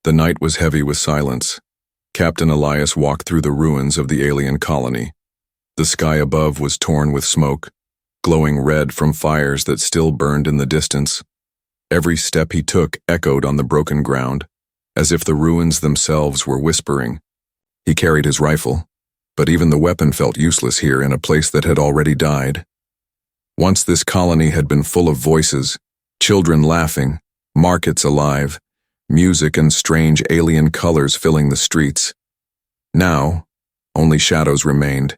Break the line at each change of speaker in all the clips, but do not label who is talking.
The night was heavy with silence. Captain Elias walked through the ruins of the alien colony. The sky above was torn with smoke, glowing red from fires that still burned in the distance. Every step he took echoed on the broken ground, as if the ruins themselves were whispering. He carried his rifle, but even the weapon felt useless here in a place that had already died. Once this colony had been full of voices, children laughing, markets alive, music and strange alien colors filling the streets. Now, only shadows remained.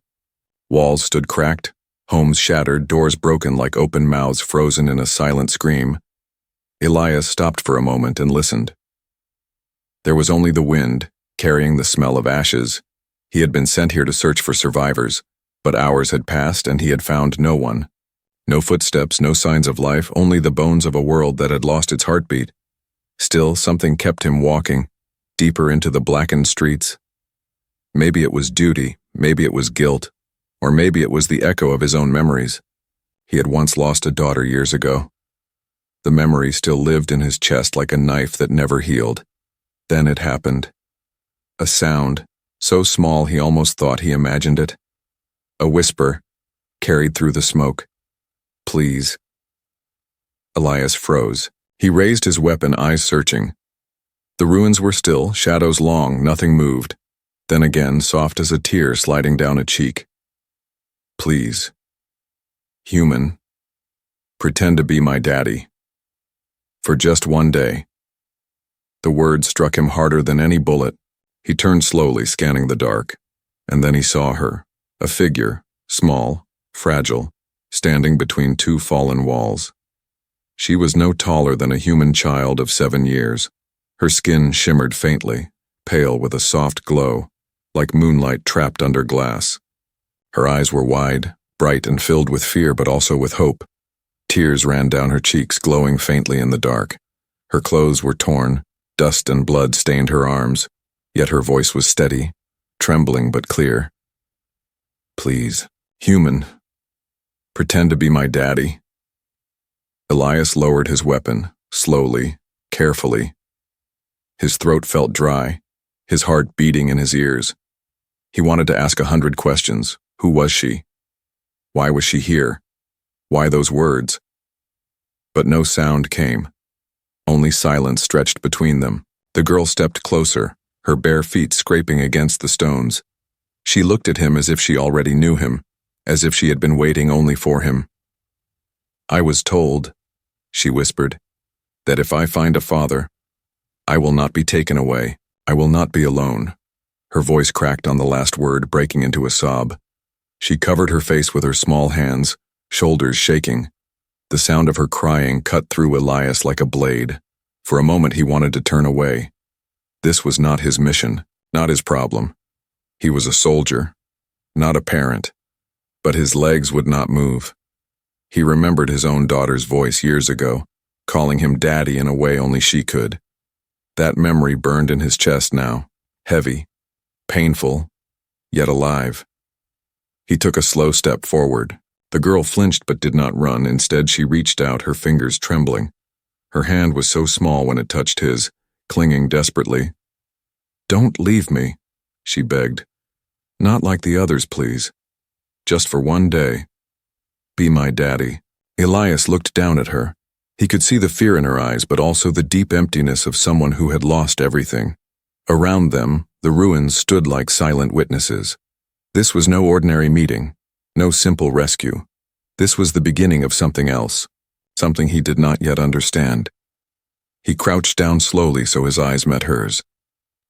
Walls stood cracked, homes shattered, doors broken like open mouths frozen in a silent scream. Elias stopped for a moment and listened. There was only the wind, carrying the smell of ashes. He had been sent here to search for survivors, but hours had passed and he had found no one. No footsteps, no signs of life, only the bones of a world that had lost its heartbeat. Still, something kept him walking, deeper into the blackened streets. Maybe it was duty, maybe it was guilt, or maybe it was the echo of his own memories. He had once lost a daughter years ago. The memory still lived in his chest like a knife that never healed. Then it happened. A sound, so small he almost thought he imagined it. A whisper, carried through the smoke. Please. Elias froze. He raised his weapon, eyes searching. The ruins were still, shadows long, nothing moved. Then again, soft as a tear sliding down a cheek. Please. Human. Pretend to be my daddy. For just one day. The word struck him harder than any bullet. He turned slowly, scanning the dark. And then he saw her, a figure, small, fragile, standing between two fallen walls. She was no taller than a human child of 7 years. Her skin shimmered faintly, pale with a soft glow, like moonlight trapped under glass. Her eyes were wide, bright and filled with fear but also with hope. Tears ran down her cheeks, glowing faintly in the dark. Her clothes were torn, dust and blood stained her arms, yet her voice was steady, trembling but clear. Please, human, pretend to be my daddy. Elias lowered his weapon, slowly, carefully. His throat felt dry, his heart beating in his ears. He wanted to ask 100 questions. Who was she? Why was she here? Why those words? But no sound came. Only silence stretched between them. The girl stepped closer, her bare feet scraping against the stones. She looked at him as if she already knew him, as if she had been waiting only for him. I was told, she whispered, that if I find a father, I will not be taken away. I will not be alone. Her voice cracked on the last word, breaking into a sob. She covered her face with her small hands, shoulders shaking. The sound of her crying cut through Elias like a blade. For a moment he wanted to turn away. This was not his mission, not his problem. He was a soldier, not a parent. But his legs would not move. He remembered his own daughter's voice years ago, calling him daddy in a way only she could. That memory burned in his chest now, heavy, painful, yet alive. He took a slow step forward. The girl flinched but did not run. Instead, she reached out, her fingers trembling. Her hand was so small when it touched his, clinging desperately. Don't leave me, she begged. Not like the others, please. Just for one day. Be my daddy. Elias looked down at her. He could see the fear in her eyes, but also the deep emptiness of someone who had lost everything. Around them, the ruins stood like silent witnesses. This was no ordinary meeting, no simple rescue. This was the beginning of something else, something he did not yet understand. He crouched down slowly so his eyes met hers.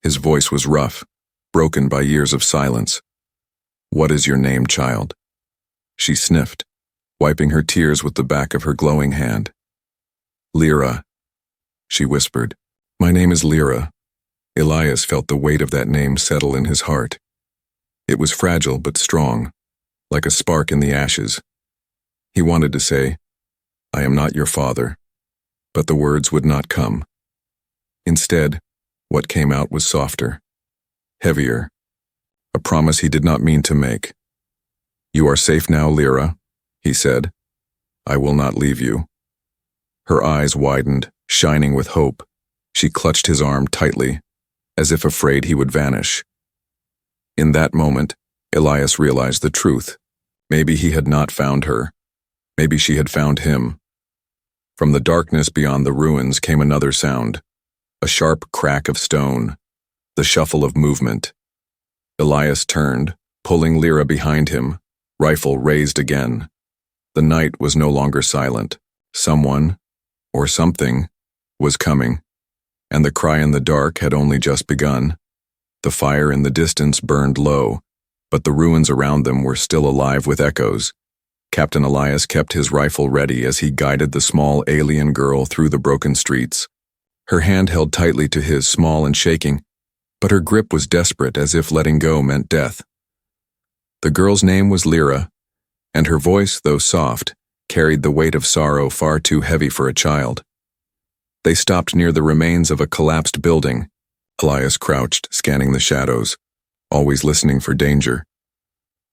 His voice was rough, broken by years of silence. What is your name, child? She sniffed, wiping her tears with the back of her glowing hand. Lyra, she whispered. My name is Lyra. Elias felt the weight of that name settle in his heart. It was fragile but strong, like a spark in the ashes. He wanted to say, I am not your father, but the words would not come. Instead, what came out was softer, heavier, a promise he did not mean to make. You are safe now, Lyra, he said. I will not leave you. Her eyes widened, shining with hope. She clutched his arm tightly, as if afraid he would vanish. In that moment, Elias realized the truth. Maybe he had not found her. Maybe she had found him. From the darkness beyond the ruins came another sound, a sharp crack of stone, the shuffle of movement. Elias turned, pulling Lyra behind him, rifle raised again. The night was no longer silent. Someone, or something, was coming, and the cry in the dark had only just begun. The fire in the distance burned low, but the ruins around them were still alive with echoes. Captain Elias kept his rifle ready as he guided the small alien girl through the broken streets. Her hand held tightly to his, small and shaking, but her grip was desperate, as if letting go meant death. The girl's name was Lyra, and her voice, though soft, carried the weight of sorrow far too heavy for a child. They stopped near the remains of a collapsed building. Elias crouched, scanning the shadows, always listening for danger.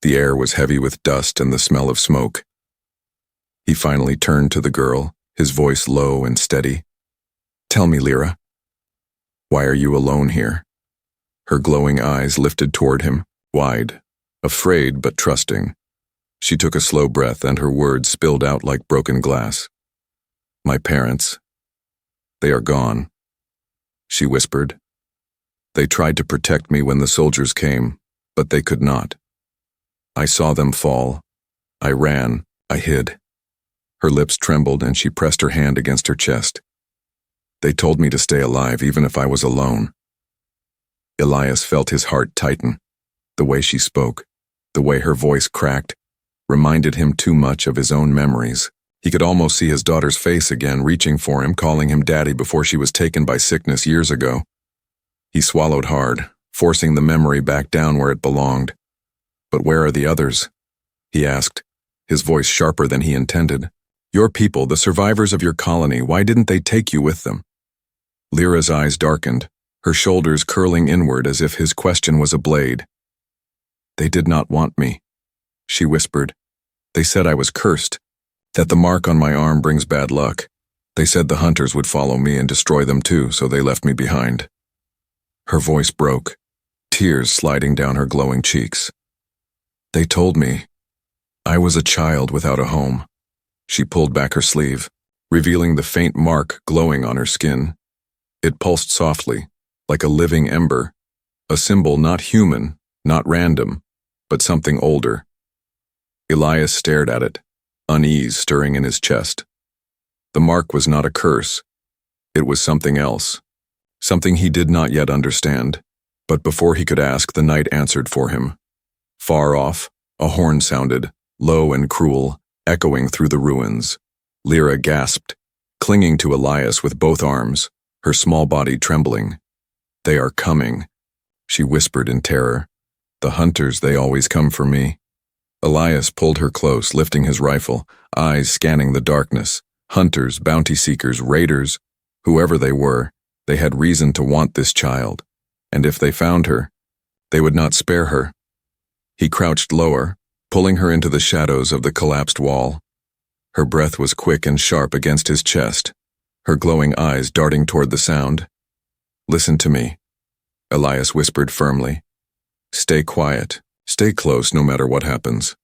The air was heavy with dust and the smell of smoke. He finally turned to the girl, his voice low and steady. "Tell me, Lyra, why are you alone here?" Her glowing eyes lifted toward him, wide, afraid but trusting. She took a slow breath and her words spilled out like broken glass. "My parents, they are gone," she whispered. "They tried to protect me when the soldiers came, but they could not. I saw them fall. I ran. I hid." Her lips trembled and she pressed her hand against her chest. "They told me to stay alive even if I was alone." Elias felt his heart tighten. The way she spoke, the way her voice cracked, reminded him too much of his own memories. He could almost see his daughter's face again, reaching for him, calling him daddy before she was taken by sickness years ago. He swallowed hard, forcing the memory back down where it belonged. "But where are the others?" he asked, his voice sharper than he intended. "Your people, the survivors of your colony, why didn't they take you with them?" Lyra's eyes darkened, her shoulders curling inward as if his question was a blade. "They did not want me," she whispered. "They said I was cursed, that the mark on my arm brings bad luck. They said the hunters would follow me and destroy them too, so they left me behind." Her voice broke, tears sliding down her glowing cheeks. "They told me I was a child without a home." She pulled back her sleeve, revealing the faint mark glowing on her skin. It pulsed softly, like a living ember, a symbol not human, not random, but something older. Elias stared at it, unease stirring in his chest. The mark was not a curse. It was something else, something he did not yet understand. But before he could ask, the night answered for him. Far off, a horn sounded, low and cruel, echoing through the ruins. Lyra gasped, clinging to Elias with both arms, her small body trembling. "They are coming," she whispered in terror. "The hunters, they always come for me." Elias pulled her close, lifting his rifle, eyes scanning the darkness. Hunters, bounty seekers, raiders, whoever they were, they had reason to want this child. And if they found her, they would not spare her. He crouched lower, pulling her into the shadows of the collapsed wall. Her breath was quick and sharp against his chest, her glowing eyes darting toward the sound. "Listen to me," Elias whispered firmly. "Stay quiet. Stay close no matter what happens."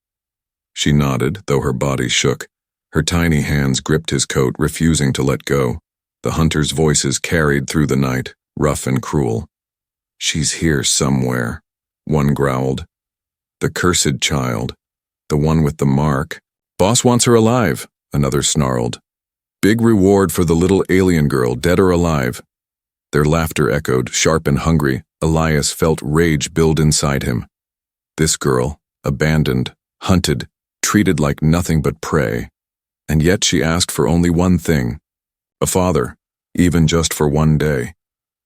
She nodded, though her body shook. Her tiny hands gripped his coat, refusing to let go. The hunters' voices carried through the night, rough and cruel. "She's here somewhere," one growled. "The cursed child. The one with the mark. Boss wants her alive," another snarled. "Big reward for the little alien girl, dead or alive." Their laughter echoed, sharp and hungry. Elias felt rage build inside him. This girl, abandoned, hunted, treated like nothing but prey. And yet she asked for only one thing: a father, even just for one day.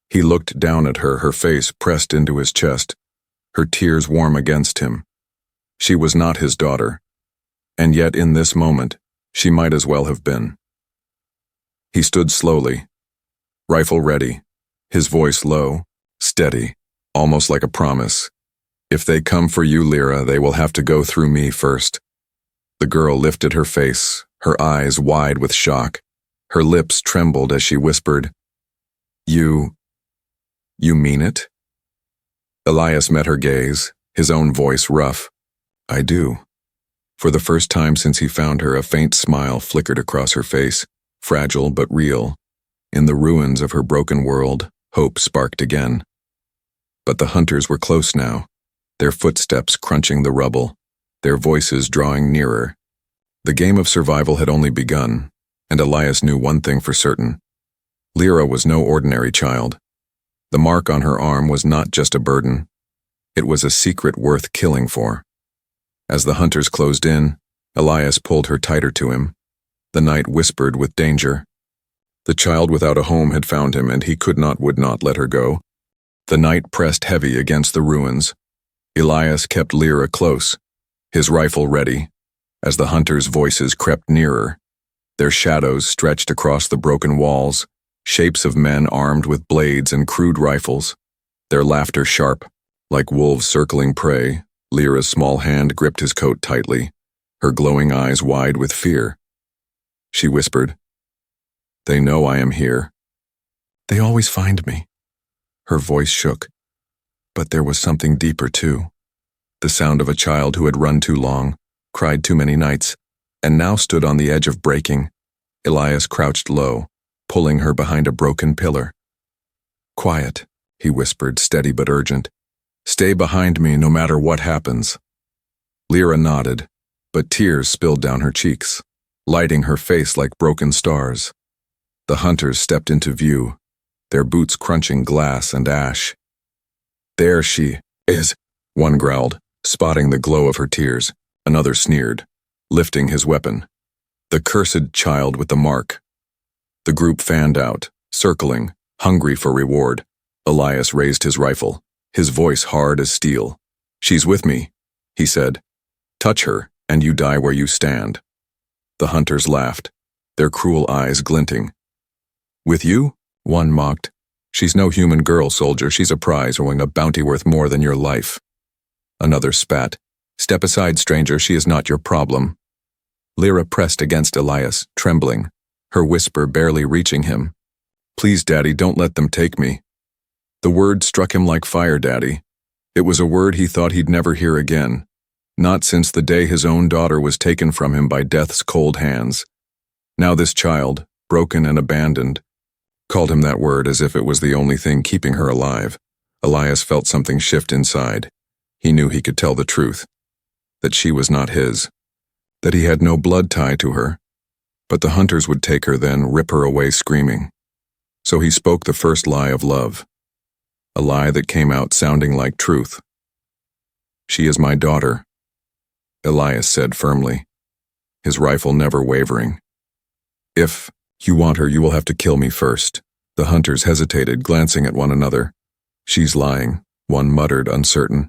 He looked down at her, her face pressed into his chest, her tears warm against him. She was not his daughter, and yet in this moment, she might as well have been. He stood slowly, rifle ready, his voice low, steady, almost like a promise. "If they come for you, Lyra, they will have to go through me first." The girl lifted her face, her eyes wide with shock. Her lips trembled as she whispered, You mean it? Elias met her gaze, his own voice rough. I do. For the first time since he found her, a faint smile flickered across her face, fragile but real. In the ruins of her broken world, hope sparked again. But the hunters were close now, their footsteps crunching the rubble, their voices drawing nearer. The game of survival had only begun, and Elias knew one thing for certain. Lyra was no ordinary child. The mark on her arm was not just a burden. It was a secret worth killing for. As the hunters closed in, Elias pulled her tighter to him. The night whispered with danger. The child without a home had found him, and he would not let her go. The night pressed heavy against the ruins. Elias kept Lyra close, his rifle ready. As the hunters' voices crept nearer, their shadows stretched across the broken walls, shapes of men armed with blades and crude rifles, their laughter sharp, like wolves circling prey. Lyra's small hand gripped his coat tightly, her glowing eyes wide with fear. She whispered, "They know I am here. They always find me." Her voice shook, but there was something deeper too. The sound of a child who had run too long, cried too many nights, and now stood on the edge of breaking. Elias crouched low, pulling her behind a broken pillar. "Quiet," he whispered, steady but urgent. "Stay behind me no matter what happens." Lyra nodded, but tears spilled down her cheeks, lighting her face like broken stars. The hunters stepped into view, their boots crunching glass and ash. "There she is," one growled, spotting the glow of her tears. Another sneered, lifting his weapon. "The cursed child with the mark." The group fanned out, circling, hungry for reward. Elias raised his rifle, his voice hard as steel. "She's with me," he said. "Touch her, and you die where you stand." The hunters laughed, their cruel eyes glinting. "With you?" one mocked. "She's no human girl, soldier. She's a prize owing a bounty worth more than your life." Another spat. "Step aside, stranger. She is not your problem." Lyra pressed against Elias, trembling, her whisper barely reaching him. "Please, Daddy, don't let them take me." The word struck him like fire, Daddy. It was a word he thought he'd never hear again, not since the day his own daughter was taken from him by death's cold hands. Now this child, broken and abandoned, called him that word as if it was the only thing keeping her alive. Elias felt something shift inside. He knew he could tell the truth, that she was not his, that he had no blood tie to her. But the hunters would take her, then rip her away screaming. So he spoke the first lie of love, a lie that came out sounding like truth. "She is my daughter," Elias said firmly, his rifle never wavering. "If you want her, you will have to kill me first." The hunters hesitated, glancing at one another. "She's lying," one muttered, uncertain.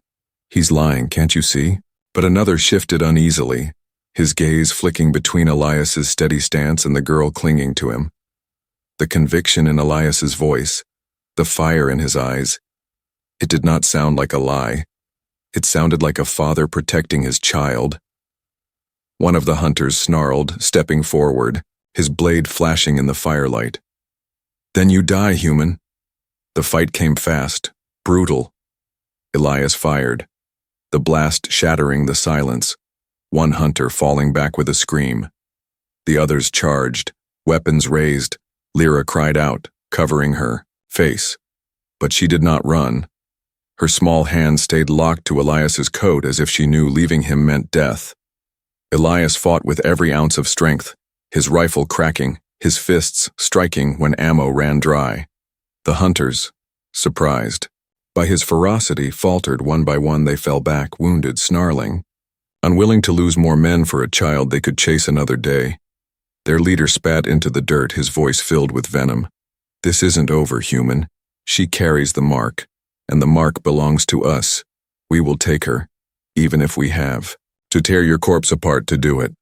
"He's lying, can't you see?" But another shifted uneasily, his gaze flicking between Elias's steady stance and the girl clinging to him. The conviction in Elias's voice, the fire in his eyes. It did not sound like a lie. It sounded like a father protecting his child. One of the hunters snarled, stepping forward, his blade flashing in the firelight. "Then you die, human." The fight came fast, brutal. Elias fired, the blast shattering the silence, one hunter falling back with a scream. The others charged, weapons raised. Lyra cried out, covering her face. But she did not run. Her small hand stayed locked to Elias's coat as if she knew leaving him meant death. Elias fought with every ounce of strength, his rifle cracking, his fists striking when ammo ran dry. The hunters, surprised by his ferocity, faltered one by one. They fell back, wounded, snarling, unwilling to lose more men for a child they could chase another day. Their leader spat into the dirt, his voice filled with venom. "This isn't over, human. She carries the mark, and the mark belongs to us. We will take her, even if we have to tear your corpse apart to do it."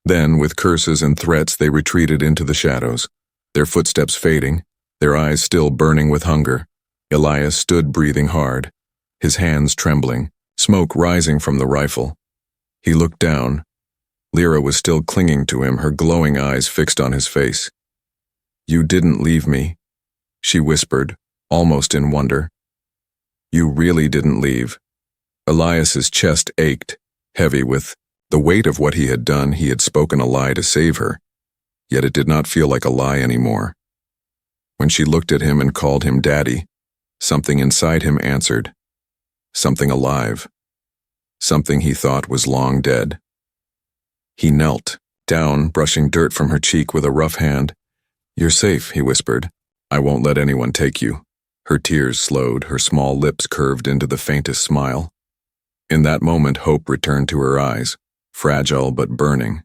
Then, with curses and threats, they retreated into the shadows, their footsteps fading, their eyes still burning with hunger. Elias stood breathing hard, his hands trembling, smoke rising from the rifle. He looked down. Lyra was still clinging to him, her glowing eyes fixed on his face. "You didn't leave me." she whispered, almost in wonder. You really didn't leave. Elias's chest ached, heavy with the weight of what he had done. He had spoken a lie to save her, yet it did not feel like a lie anymore. When she looked at him and called him Daddy, something inside him answered. Something alive. Something he thought was long dead. He knelt down, brushing dirt from her cheek with a rough hand. You're safe, he whispered. I won't let anyone take you. Her tears slowed, her small lips curved into the faintest smile. In that moment, hope returned to her eyes, fragile but burning.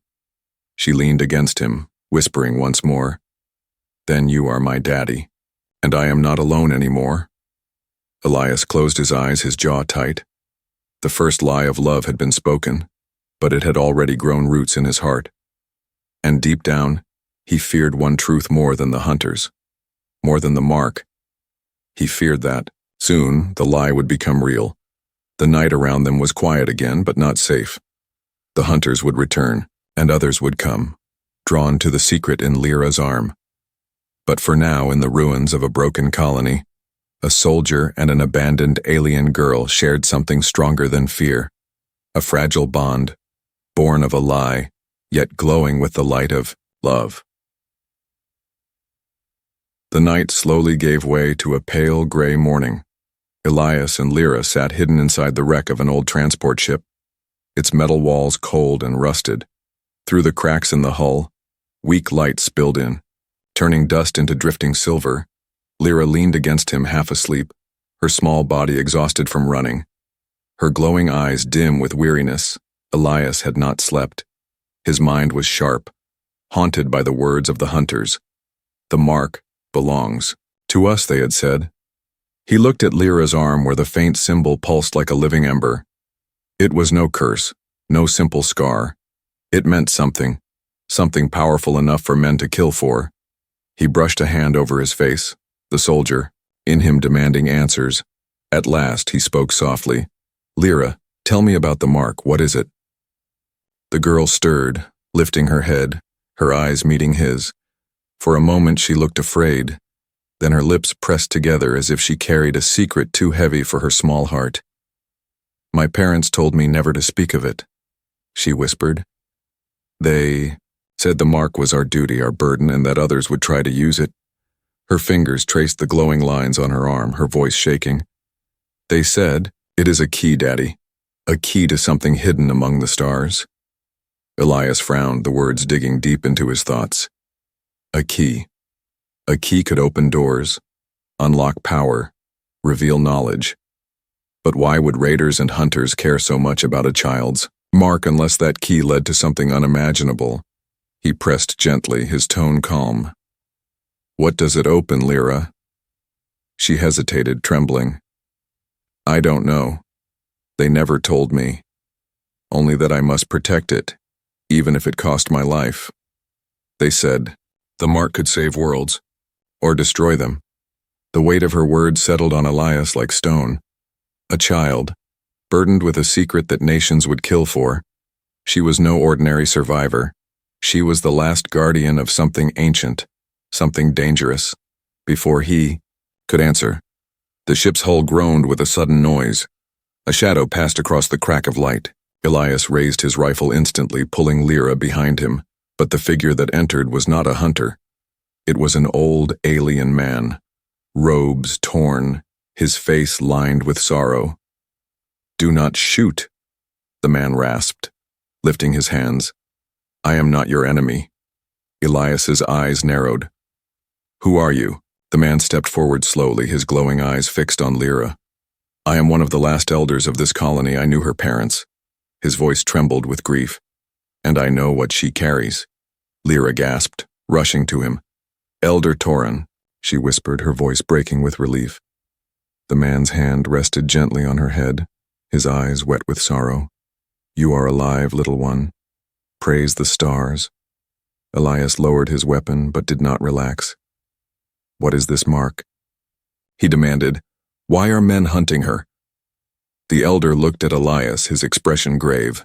She leaned against him, whispering once more, Then you are my daddy, and I am not alone anymore. Elias closed his eyes, his jaw tight. The first lie of love had been spoken, but it had already grown roots in his heart. And deep down, he feared one truth more than the hunters, more than the mark. He feared that, soon, the lie would become real. The night around them was quiet again, but not safe. The hunters would return, and others would come, drawn to the secret in Lyra's arm. But for now, in the ruins of a broken colony, a soldier and an abandoned alien girl shared something stronger than fear, a fragile bond, born of a lie, yet glowing with the light of love. The night slowly gave way to a pale gray morning. Elias and Lyra sat hidden inside the wreck of an old transport ship, its metal walls cold and rusted. Through the cracks in the hull, weak light spilled in, turning dust into drifting silver. Lyra leaned against him half asleep, her small body exhausted from running. Her glowing eyes dim with weariness. Elias had not slept. His mind was sharp, haunted by the words of the hunters. The mark belongs to us, they had said. He looked at Lyra's arm where the faint symbol pulsed like a living ember. It was no curse, no simple scar. It meant something powerful enough for men to kill for. He brushed a hand over his face, the soldier, in him demanding answers. At last he spoke softly. Lyra, tell me about the mark, what is it? The girl stirred, lifting her head, her eyes meeting his. For a moment she looked afraid, then her lips pressed together as if she carried a secret too heavy for her small heart. My parents told me never to speak of it, she whispered. They said the mark was our duty, our burden, and that others would try to use it. Her fingers traced the glowing lines on her arm, her voice shaking. They said, it is a key, Daddy, a key to something hidden among the stars. Elias frowned, the words digging deep into his thoughts. A key. A key could open doors, unlock power, reveal knowledge. But why would raiders and hunters care so much about a child's mark unless that key led to something unimaginable? He pressed gently, his tone calm. What does it open, Lyra? She hesitated, trembling. I don't know. They never told me. Only that I must protect it, even if it cost my life. They said, the mark could save worlds, or destroy them. The weight of her words settled on Elias like stone. A child, burdened with a secret that nations would kill for. She was no ordinary survivor. She was the last guardian of something ancient, something dangerous, before he could answer. The ship's hull groaned with a sudden noise. A shadow passed across the crack of light. Elias raised his rifle instantly, pulling Lyra behind him, but the figure that entered was not a hunter. It was an old alien man, robes torn, his face lined with sorrow. Do not shoot, the man rasped, lifting his hands. I am not your enemy. Elias's eyes narrowed. Who are you? The man stepped forward slowly, his glowing eyes fixed on Lyra. I am one of the last elders of this colony. I knew her parents. His voice trembled with grief. And I know what she carries. Lyra gasped, rushing to him. Elder Torin, she whispered, her voice breaking with relief. The man's hand rested gently on her head, his eyes wet with sorrow. You are alive, little one. Praise the stars. Elias lowered his weapon, but did not relax. What is this mark? He demanded. Why are men hunting her? The elder looked at Elias, his expression grave.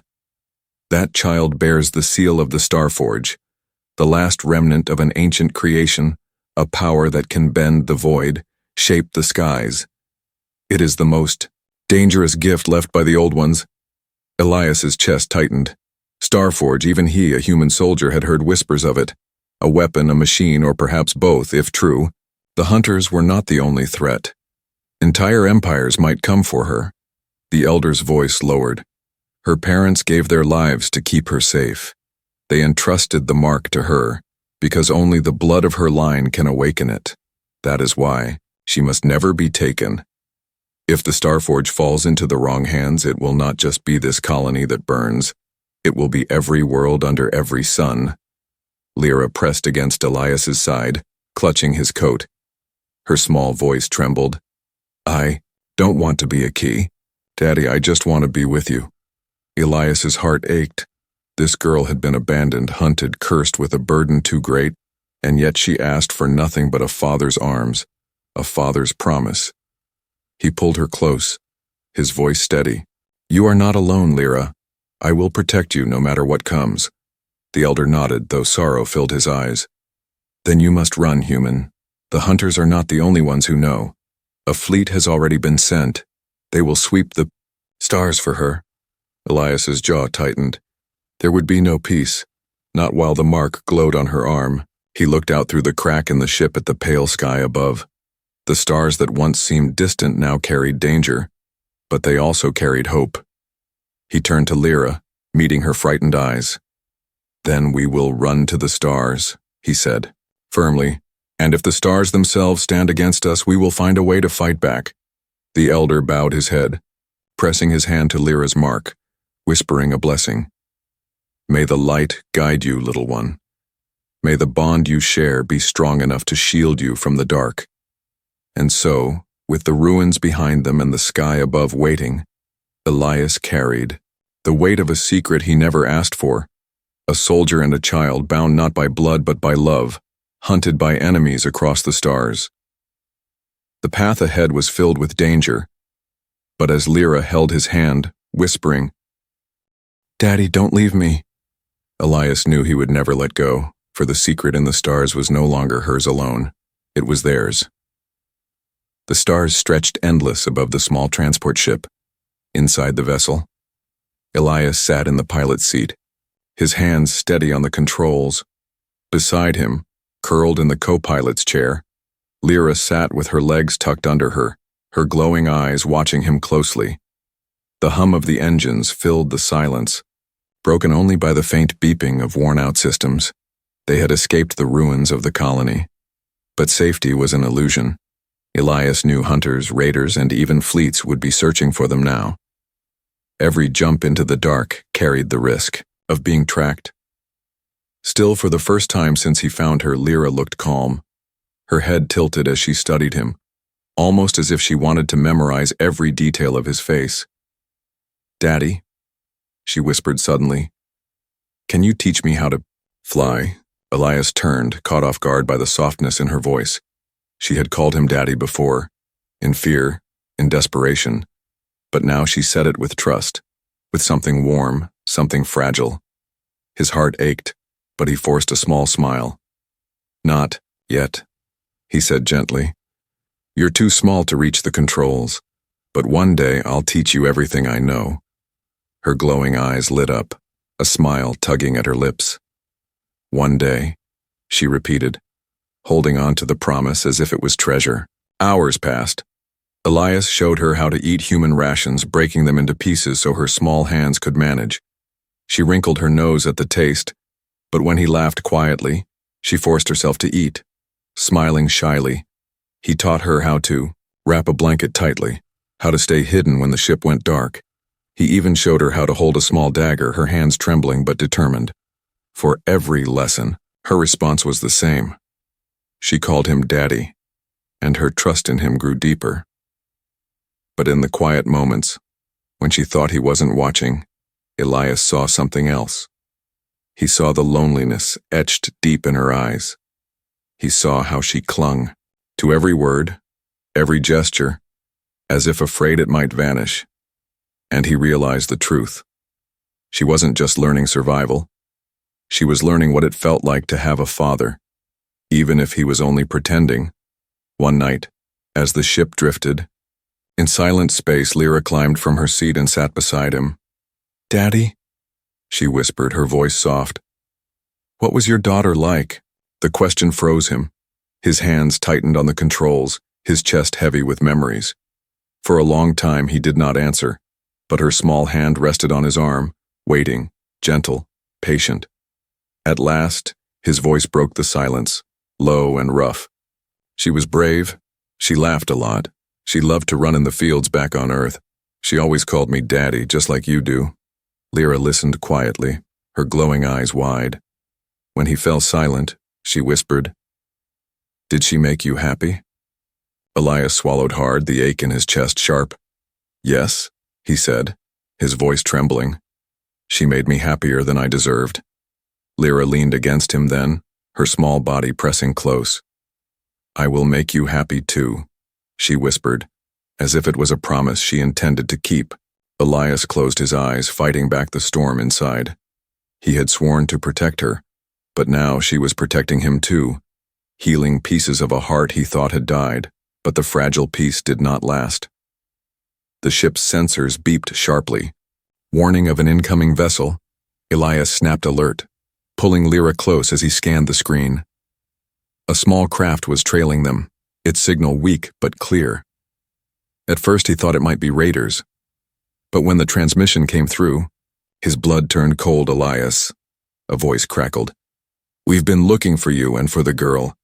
That child bears the seal of the Starforge, the last remnant of an ancient creation, a power that can bend the void, shape the skies. It is the most dangerous gift left by the old ones. Elias's chest tightened. Starforge, even he, a human soldier, had heard whispers of it. A weapon, a machine, or perhaps both, if true. The hunters were not the only threat. Entire empires might come for her. The elder's voice lowered. Her parents gave their lives to keep her safe. They entrusted the mark to her, because only the blood of her line can awaken it. That is why she must never be taken. If the Starforge falls into the wrong hands, it will not just be this colony that burns. It will be every world under every sun. Lyra pressed against Elias's side, clutching his coat. Her small voice trembled. I don't want to be a key. Daddy, I just want to be with you. Elias's heart ached. This girl had been abandoned, hunted, cursed with a burden too great, and yet she asked for nothing but a father's arms, a father's promise. He pulled her close, his voice steady. You are not alone, Lyra. I will protect you no matter what comes. The elder nodded, though sorrow filled his eyes. Then you must run, human. The hunters are not the only ones who know. A fleet has already been sent. They will sweep the stars for her. Elias's jaw tightened. There would be no peace, not while the mark glowed on her arm. He looked out through the crack in the ship at the pale sky above. The stars that once seemed distant now carried danger, but they also carried hope. He turned to Lyra, meeting her frightened eyes. Then we will run to the stars, he said, firmly, and if the stars themselves stand against us, we will find a way to fight back. The elder bowed his head, pressing his hand to Lyra's mark, whispering a blessing. May the light guide you, little one. May the bond you share be strong enough to shield you from the dark. And so, with the ruins behind them and the sky above waiting, Elias carried the weight of a secret he never asked for, a soldier and a child bound not by blood but by love, hunted by enemies across the stars. The path ahead was filled with danger, but as Lyra held his hand, whispering, Daddy, don't leave me, Elias knew he would never let go, for the secret in the stars was no longer hers alone. It was theirs. The stars stretched endless above the small transport ship. Inside the vessel, Elias sat in the pilot's seat, his hands steady on the controls. Beside him, curled in the co-pilot's chair, Lyra sat with her legs tucked under her, her glowing eyes watching him closely. The hum of the engines filled the silence, broken only by the faint beeping of worn-out systems. They had escaped the ruins of the colony. But safety was an illusion. Elias knew hunters, raiders, and even fleets would be searching for them now. Every jump into the dark carried the risk of being tracked. Still, for the first time since he found her, Lyra looked calm. Her head tilted as she studied him, almost as if she wanted to memorize every detail of his face. Daddy, she whispered suddenly, can you teach me how to fly? Elias turned, caught off guard by the softness in her voice. She had called him Daddy before, in fear, in desperation, but now she said it with trust, with something warm, something fragile. His heart ached, but he forced a small smile. Not yet, he said gently. You're too small to reach the controls, but one day I'll teach you everything I know. Her glowing eyes lit up, a smile tugging at her lips. One day, she repeated, holding on to the promise as if it was treasure. Hours passed. Elias showed her how to eat human rations, breaking them into pieces so her small hands could manage. She wrinkled her nose at the taste, but when he laughed quietly, she forced herself to eat, smiling shyly. He taught her how to wrap a blanket tightly, how to stay hidden when the ship went dark. He even showed her how to hold a small dagger, her hands trembling but determined. For every lesson, her response was the same. She called him Daddy, and her trust in him grew deeper. But in the quiet moments, when she thought he wasn't watching, Elias saw something else. He saw the loneliness etched deep in her eyes. He saw how she clung to every word, every gesture, as if afraid it might vanish. And he realized the truth. She wasn't just learning survival. She was learning what it felt like to have a father, even if he was only pretending. One night, as the ship drifted, in silent space, Lyra climbed from her seat and sat beside him. "Daddy?" she whispered, her voice soft. "What was your daughter like?" The question froze him. His hands tightened on the controls, his chest heavy with memories. For a long time he did not answer, but her small hand rested on his arm, waiting, gentle, patient. At last, his voice broke the silence, low and rough. "She was brave. She laughed a lot. She loved to run in the fields back on Earth. She always called me Daddy, just like you do." Lyra listened quietly, her glowing eyes wide. When he fell silent, she whispered, "Did she make you happy?" Elias swallowed hard, the ache in his chest sharp. "Yes," he said, his voice trembling. "She made me happier than I deserved." Lyra leaned against him then, her small body pressing close. "I will make you happy too," she whispered, as if it was a promise she intended to keep. Elias closed his eyes, fighting back the storm inside. He had sworn to protect her, but now she was protecting him too, healing pieces of a heart he thought had died, but the fragile piece did not last. The ship's sensors beeped sharply. Warning of an incoming vessel. Elias snapped alert, pulling Lyra close as he scanned the screen. A small craft was trailing them, its signal weak but clear. At first he thought it might be raiders, but when the transmission came through, his blood turned cold. "Elias," a voice crackled. "We've been looking for you and for the girl.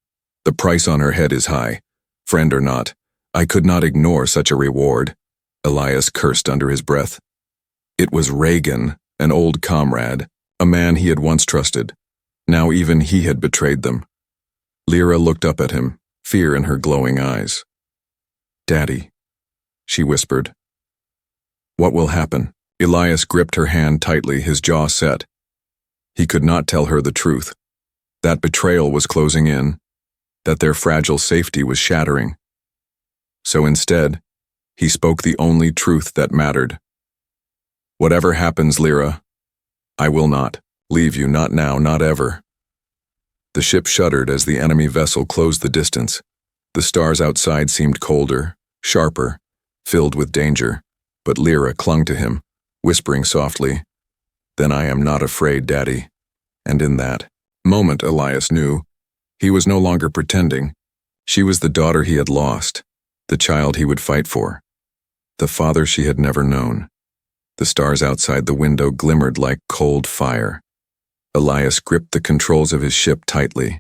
The price on her head is high. Friend or not, I could not ignore such a reward." Elias cursed under his breath. It was Reagan, an old comrade, a man he had once trusted. Now even he had betrayed them. Lyra looked up at him, fear in her glowing eyes. "Daddy," she whispered. "What will happen?" Elias gripped her hand tightly, his jaw set. He could not tell her the truth. That betrayal was closing in, that their fragile safety was shattering. So instead, he spoke the only truth that mattered. "Whatever happens, Lyra, I will not leave you, not now, not ever." The ship shuddered as the enemy vessel closed the distance. The stars outside seemed colder, sharper, filled with danger, but Lyra clung to him, whispering softly, "Then I am not afraid, Daddy." And in that moment, Elias knew he was no longer pretending. She was the daughter he had lost, the child he would fight for, the father she had never known. The stars outside the window glimmered like cold fire. Elias gripped the controls of his ship tightly,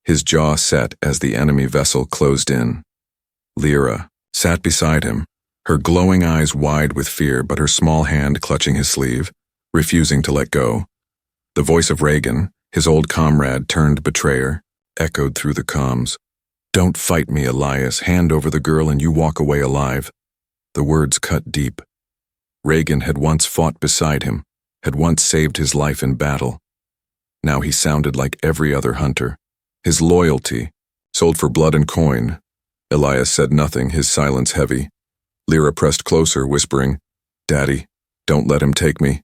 his jaw set as the enemy vessel closed in. Lyra sat beside him, her glowing eyes wide with fear, but her small hand clutching his sleeve, refusing to let go. The voice of Reagan, his old comrade turned betrayer, echoed through the comms. "Don't fight me, Elias. Hand over the girl and you walk away alive." The words cut deep. Reagan had once fought beside him, had once saved his life in battle. Now he sounded like every other hunter. His loyalty, sold for blood and coin. Elias said nothing, his silence heavy. Lyra pressed closer, whispering, "Daddy, don't let him take me."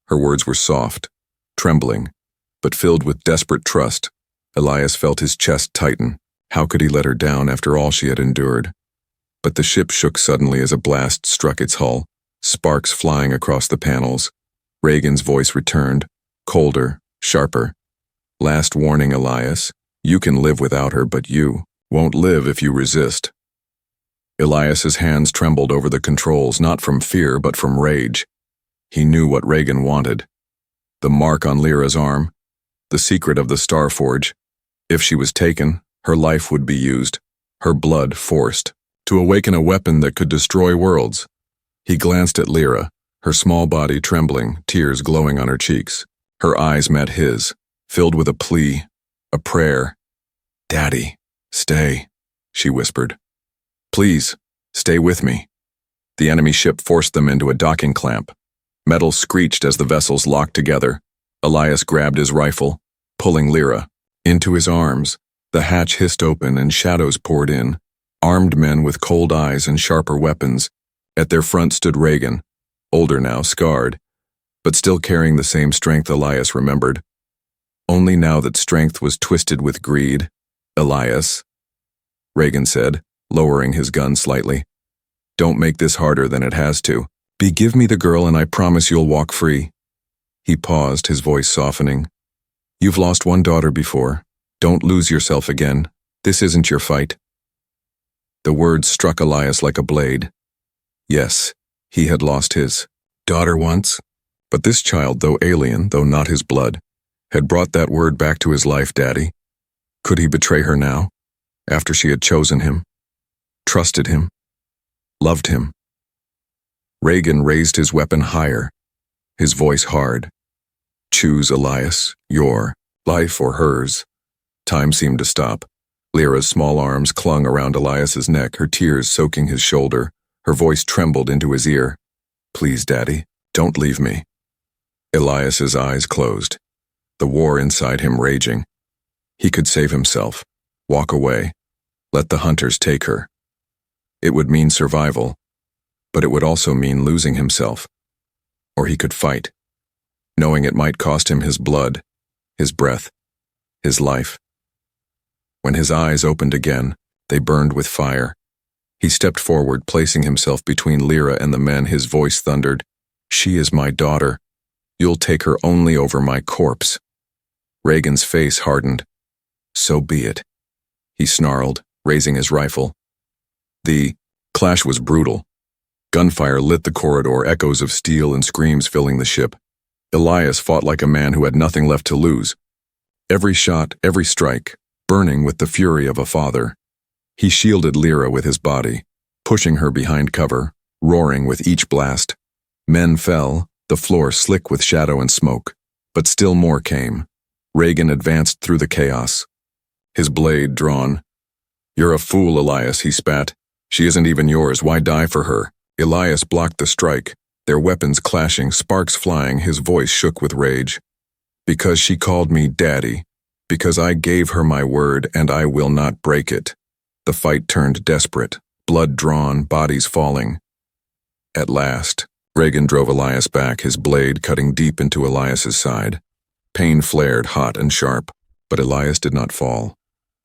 Her words were soft, trembling, but filled with desperate trust. Elias felt his chest tighten. How could he let her down after all she had endured? But the ship shook suddenly as a blast struck its hull, sparks flying across the panels. Reagan's voice returned, colder, sharper. "Last warning, Elias. You can live without her, but you won't live if you resist." Elias's hands trembled over the controls, not from fear but from rage. He knew what Reagan wanted. The mark on Lyra's arm, the secret of the Starforge. If she was taken, her life would be used, her blood forced, to awaken a weapon that could destroy worlds. He glanced at Lyra, her small body trembling, tears glowing on her cheeks. Her eyes met his, filled with a plea, a prayer. "Daddy, stay," she whispered. "Please, stay with me." The enemy ship forced them into a docking clamp. Metal screeched as the vessels locked together. Elias grabbed his rifle, pulling Lyra into his arms. The hatch hissed open and shadows poured in, armed men with cold eyes and sharper weapons. At their front stood Reagan, older now, scarred, but still carrying the same strength Elias remembered. Only now that strength was twisted with greed, Elias, Reagan said, lowering his gun slightly. Don't make this harder than it has to. Give me the girl and I promise you'll walk free. He paused, his voice softening. You've lost one daughter before. Don't lose yourself again. This isn't your fight. The words struck Elias like a blade. Yes, he had lost his daughter once, but this child, though alien, though not his blood, had brought that word back to his life. Daddy. Could he betray her now, after she had chosen him, trusted him, loved him? Reagan raised his weapon higher, his voice hard. Choose, Elias, your life or hers. Time seemed to stop. Lyra's small arms clung around Elias's neck, her tears soaking his shoulder. Her voice trembled into his ear. Please, Daddy, don't leave me. Elias's eyes closed, the war inside him raging. He could save himself, walk away, let the hunters take her. It would mean survival, but it would also mean losing himself. Or he could fight, knowing it might cost him his blood, his breath, his life. When his eyes opened again, they burned with fire. He stepped forward, placing himself between Lyra and the men. His voice thundered, She is my daughter. You'll take her only over my corpse. Reagan's face hardened. So be it, he snarled, raising his rifle. The clash was brutal. Gunfire lit the corridor, echoes of steel and screams filling the ship. Elias fought like a man who had nothing left to lose. Every shot, every strike, burning with the fury of a father. He shielded Lyra with his body, pushing her behind cover, roaring with each blast. Men fell, the floor slick with shadow and smoke, but still more came. Reagan advanced through the chaos, his blade drawn. You're a fool, Elias, he spat. She isn't even yours, why die for her? Elias blocked the strike, their weapons clashing, sparks flying, his voice shook with rage. Because she called me Daddy, because I gave her my word and I will not break it. The fight turned desperate, blood drawn, bodies falling. At last, Reagan drove Elias back, his blade cutting deep into Elias's side. Pain flared hot and sharp, but Elias did not fall.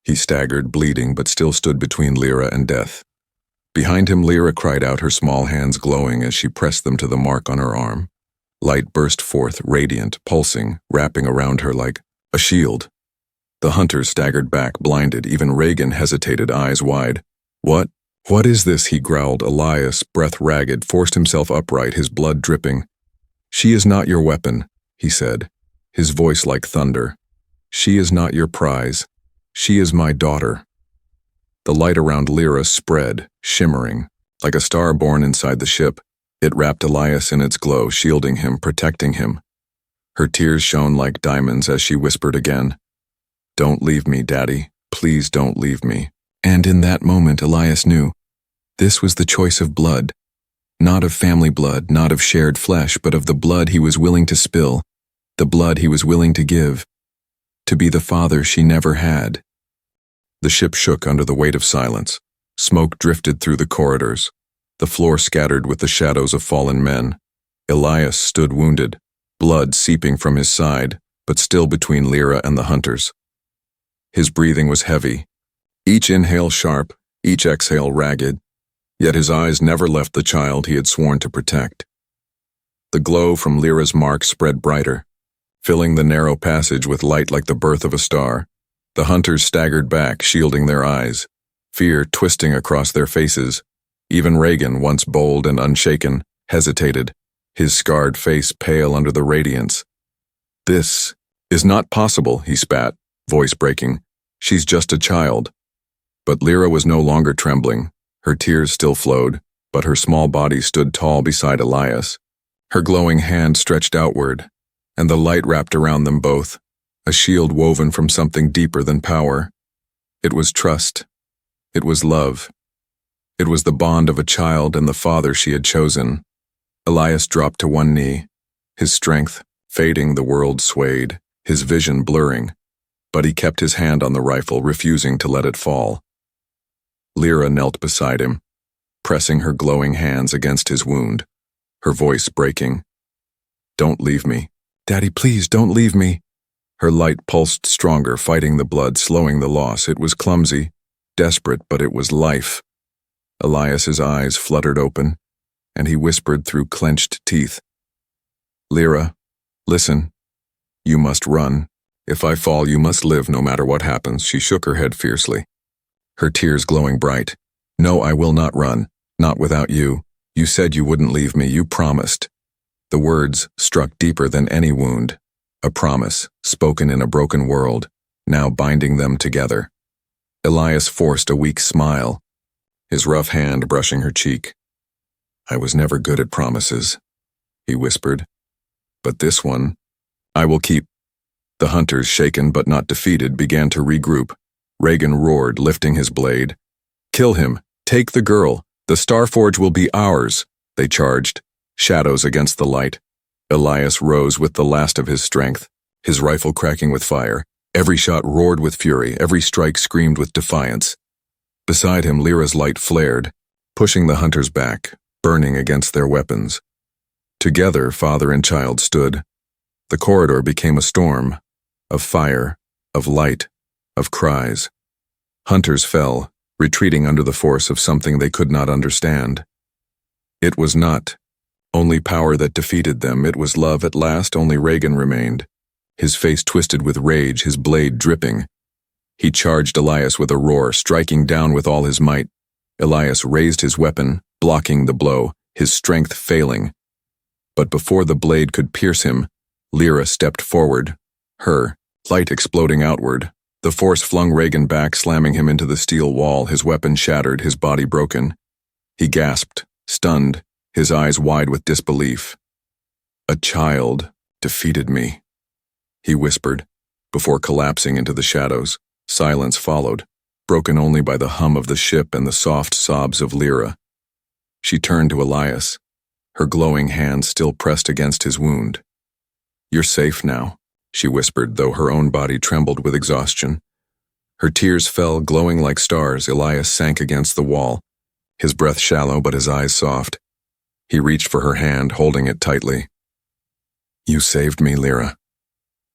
He staggered, bleeding, but still stood between Lyra and death. Behind him, Lyra cried out, her small hands glowing as she pressed them to the mark on her arm. Light burst forth, radiant, pulsing, wrapping around her like a shield. The hunters staggered back, blinded. Even Reagan hesitated, eyes wide. What is this? He growled. Elias, breath ragged, forced himself upright, his blood dripping. She is not your weapon, he said, his voice like thunder. She is not your prize. She is my daughter. The light around Lyra spread, shimmering, like a star born inside the ship. It wrapped Elias in its glow, shielding him, protecting him. Her tears shone like diamonds as she whispered again, Don't leave me, Daddy. Please don't leave me. And in that moment, Elias knew. This was the choice of blood. Not of family blood, not of shared flesh, but of the blood he was willing to spill, the blood he was willing to give, to be the father she never had. The ship shook under the weight of silence. Smoke drifted through the corridors. The floor scattered with the shadows of fallen men. Elias stood wounded, blood seeping from his side, but still between Lyra and the hunters. His breathing was heavy, each inhale sharp, each exhale ragged, yet his eyes never left the child he had sworn to protect. The glow from Lyra's mark spread brighter, filling the narrow passage with light like the birth of a star. The hunters staggered back, shielding their eyes, fear twisting across their faces. Even Reagan, once bold and unshaken, hesitated, his scarred face pale under the radiance. This is not possible, he spat, voice breaking. She's just a child. But Lyra was no longer trembling. Her tears still flowed, but her small body stood tall beside Elias. Her glowing hand stretched outward, and the light wrapped around them both, a shield woven from something deeper than power. It was trust. It was love. It was the bond of a child and the father she had chosen. Elias dropped to one knee, his strength fading. The world swayed, his vision blurring, but he kept his hand on the rifle, refusing to let it fall. Lyra knelt beside him, pressing her glowing hands against his wound, her voice breaking. Don't leave me. Daddy, please don't leave me. Her light pulsed stronger, fighting the blood, slowing the loss. It was clumsy, desperate, but it was life. Elias's eyes fluttered open, and he whispered through clenched teeth, "Lyra, listen. You must run. If I fall, you must live no matter what happens." She shook her head fiercely, her tears glowing bright. "No, I will not run. Not without you. You said you wouldn't leave me. You promised." The words struck deeper than any wound. A promise, spoken in a broken world, now binding them together. Elias forced a weak smile, his rough hand brushing her cheek. "I was never good at promises," he whispered. "But this one, I will keep." The hunters, shaken but not defeated, began to regroup. Reagan roared, lifting his blade. "Kill him! Take the girl! The Starforge will be ours!" They charged, shadows against the light. Elias rose with the last of his strength, his rifle cracking with fire. Every shot roared with fury, every strike screamed with defiance. Beside him, Lyra's light flared, pushing the hunters back, burning against their weapons. Together, father and child stood. The corridor became a storm, of fire, of light, of cries. Hunters fell, retreating under the force of something they could not understand. It was not only power that defeated them, it was love at last. Only Reagan remained, his face twisted with rage, his blade dripping. He charged Elias with a roar, striking down with all his might. Elias raised his weapon, blocking the blow, his strength failing. But before the blade could pierce him, Lyra stepped forward, her light exploding outward. The force flung Reagan back, slamming him into the steel wall, his weapon shattered, his body broken. He gasped, stunned, his eyes wide with disbelief. "A child defeated me," he whispered, before collapsing into the shadows. Silence followed, broken only by the hum of the ship and the soft sobs of Lyra. She turned to Elias, her glowing hand still pressed against his wound. "You're safe now," she whispered, though her own body trembled with exhaustion. Her tears fell, glowing like stars. Elias sank against the wall, his breath shallow but his eyes soft. He reached for her hand, holding it tightly. "You saved me, Lyra,"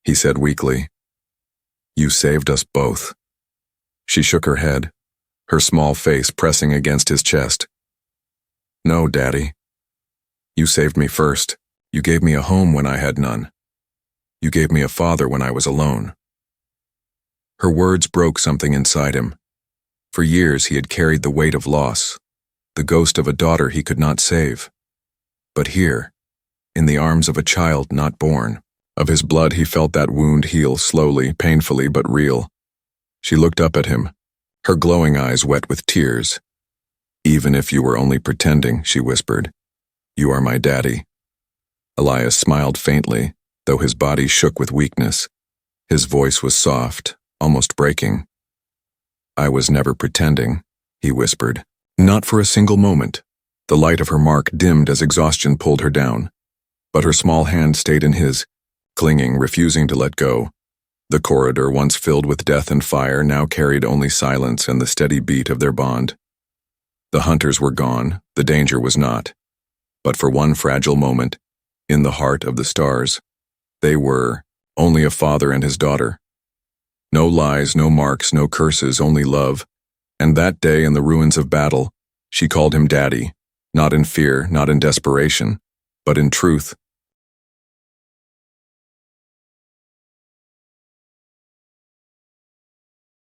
he said weakly. "You saved us both." She shook her head, her small face pressing against his chest. "No, Daddy. You saved me first. You gave me a home when I had none. You gave me a father when I was alone." Her words broke something inside him. For years he had carried the weight of loss, the ghost of a daughter he could not save. But here, in the arms of a child not born, of his blood, he felt that wound heal slowly, painfully, but real. She looked up at him, her glowing eyes wet with tears. "Even if you were only pretending," she whispered, "you are my daddy." Elias smiled faintly, though his body shook with weakness. His voice was soft, almost breaking. "I was never pretending," he whispered. "Not for a single moment." The light of her mark dimmed as exhaustion pulled her down, but her small hand stayed in his, clinging, refusing to let go. The corridor, once filled with death and fire, now carried only silence and the steady beat of their bond. The hunters were gone, the danger was not. But for one fragile moment, in the heart of the stars, they were only a father and his daughter. No lies, no marks, no curses, only love. And that day in the ruins of battle, she called him Daddy, not in fear, not in desperation, but in truth.